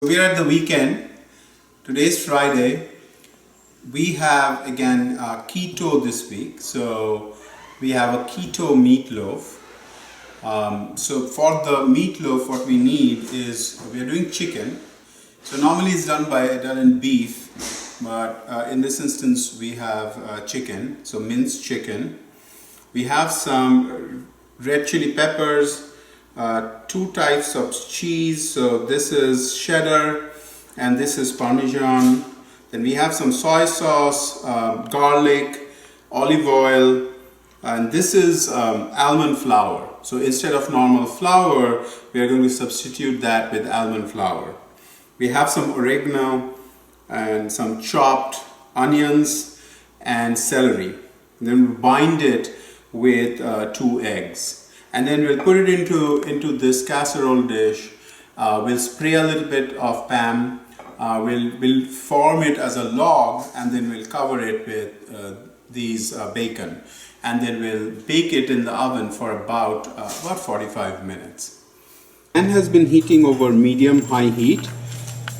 We're at the weekend. Today's Friday. We have again keto this week. So we have a keto meatloaf. So for the meatloaf, what we need is we are doing chicken. So normally it's done in beef, but in this instance we have chicken. So minced chicken. We have some red chili peppers. Two types of cheese, so this is cheddar and this is Parmesan. Then we have some soy sauce, garlic, olive oil, and this is almond flour. So instead of normal flour, we are going to substitute that with almond flour. We have some oregano and some chopped onions and celery. And then we bind it with 2 eggs. And then we'll put it into this casserole dish. We'll spray a little bit of Pam. We'll form it as a log, and then we'll cover it with these bacon, and then we'll bake it in the oven for about 45 minutes. Pan has been heating over medium-high heat.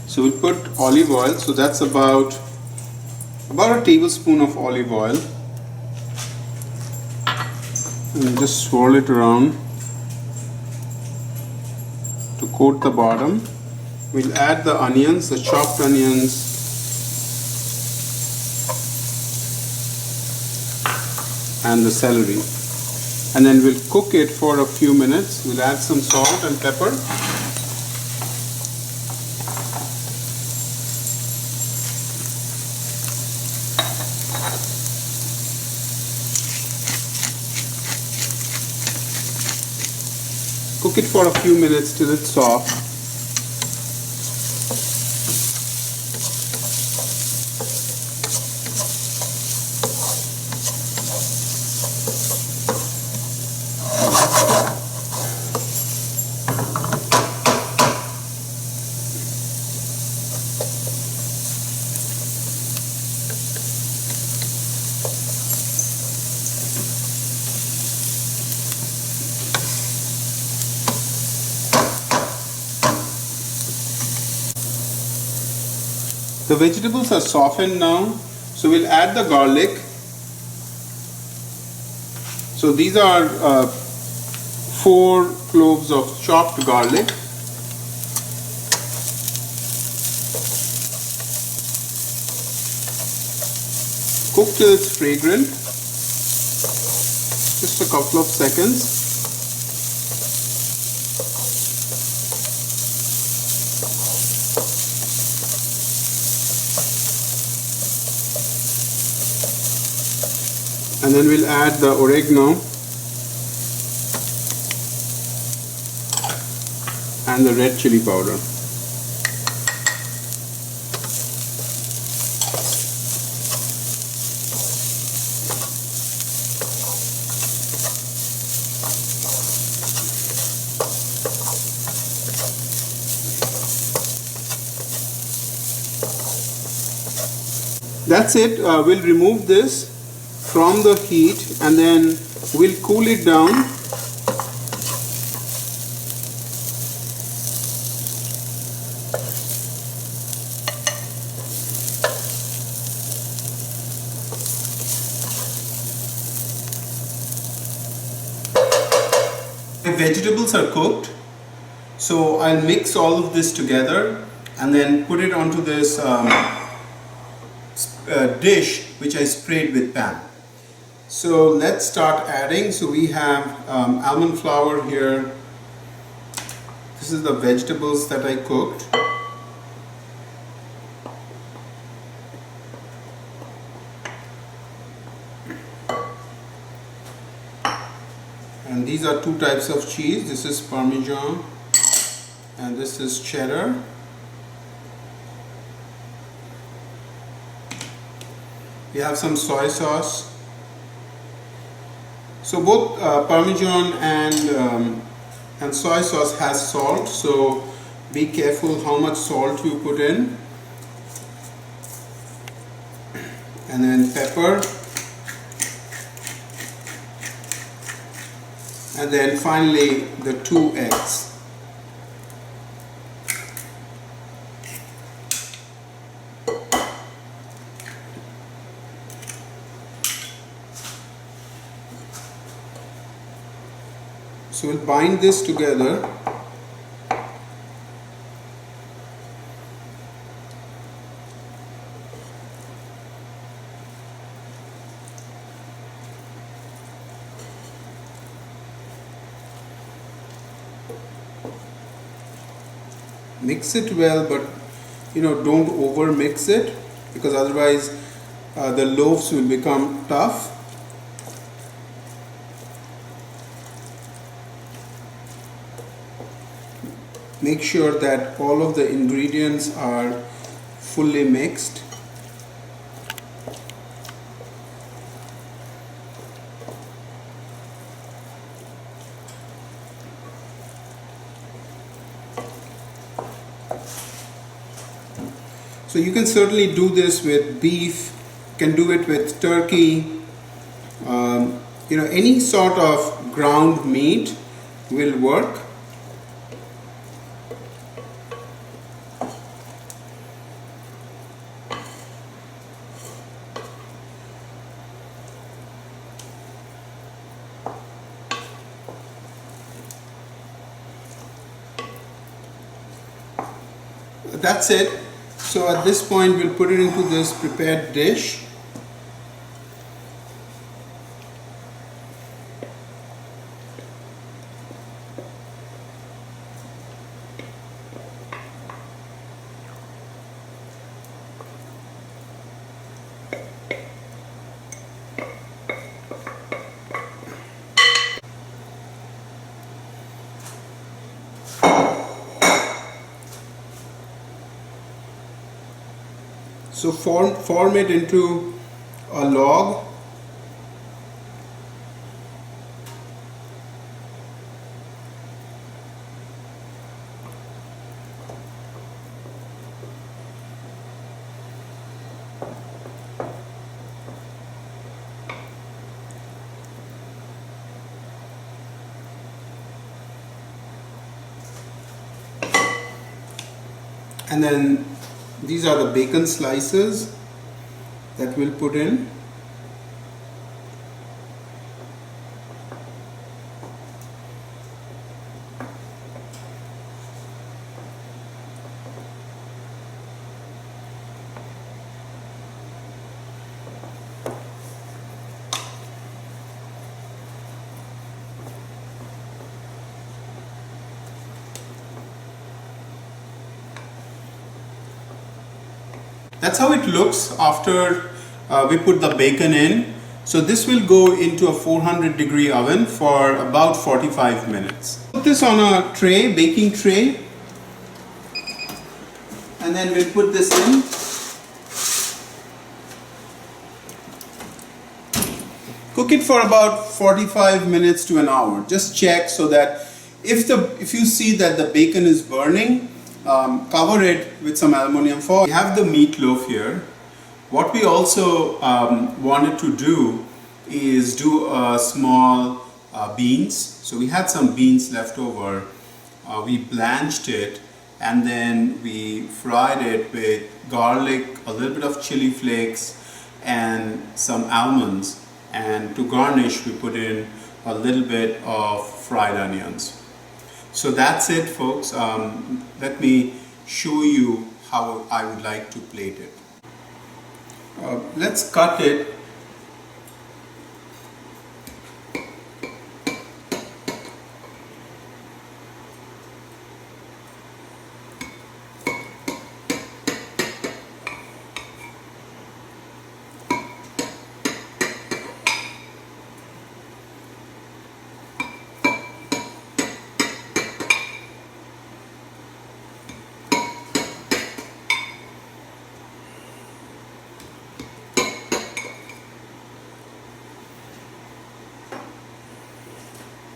So we'll put olive oil. So that's about a tablespoon of olive oil. And just swirl it around to coat the bottom. We'll add the onions, the chopped onions, and the celery, and then we'll cook it for a few minutes. We'll add some salt and pepper. Cook it for a few minutes till it's soft. The vegetables are softened now, so we'll add the garlic. So these are 4 cloves of chopped garlic. Cook till it's fragrant, just a couple of seconds. And then we'll add the oregano and the red chili powder. That's it. We'll remove this from the heat, and then we'll cool it down. My vegetables are cooked, so I'll mix all of this together and then put it onto this dish which I sprayed with Pam. So let's start adding. So we have almond flour here. This is the vegetables that I cooked. And these are 2 types of cheese. This is Parmesan and this is Cheddar. We have some soy sauce. So both Parmesan and soy sauce has salt, so be careful how much salt you put in. And then pepper. And then finally the 2 eggs. So we'll bind this together. Mix it well, but don't over mix it, because otherwise the loaves will become tough. Make sure that all of the ingredients are fully mixed. So you can certainly do this with beef, you can do it with turkey, any sort of ground meat will work. That's it. So at this point we'll put it into this prepared dish. So form it into a log. And then these are the bacon slices that we'll put in. That's how it looks after we put the bacon in. So this will go into a 400-degree oven for about 45 minutes. Put this on a tray, baking tray, and then we'll put this in. Cook it for about 45 minutes to an hour. Just check so that if you see that the bacon is burning, cover it with some aluminum foil. We have the meatloaf here. What we also wanted to do is do a small beans. So we had some beans left over. We blanched it and then we fried it with garlic, a little bit of chili flakes and some almonds. And to garnish we put in a little bit of fried onions. So that's it, folks. Let me show you how I would like to plate it. Let's cut it.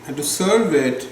And to serve it,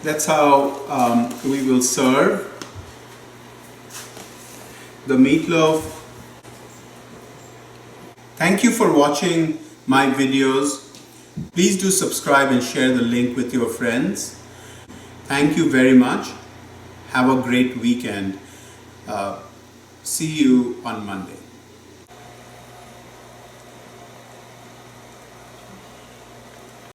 That's how we will serve the meatloaf. Thank you for watching my videos. Please do subscribe and share the link with your friends. Thank you very much. Have a great weekend. See you on Monday.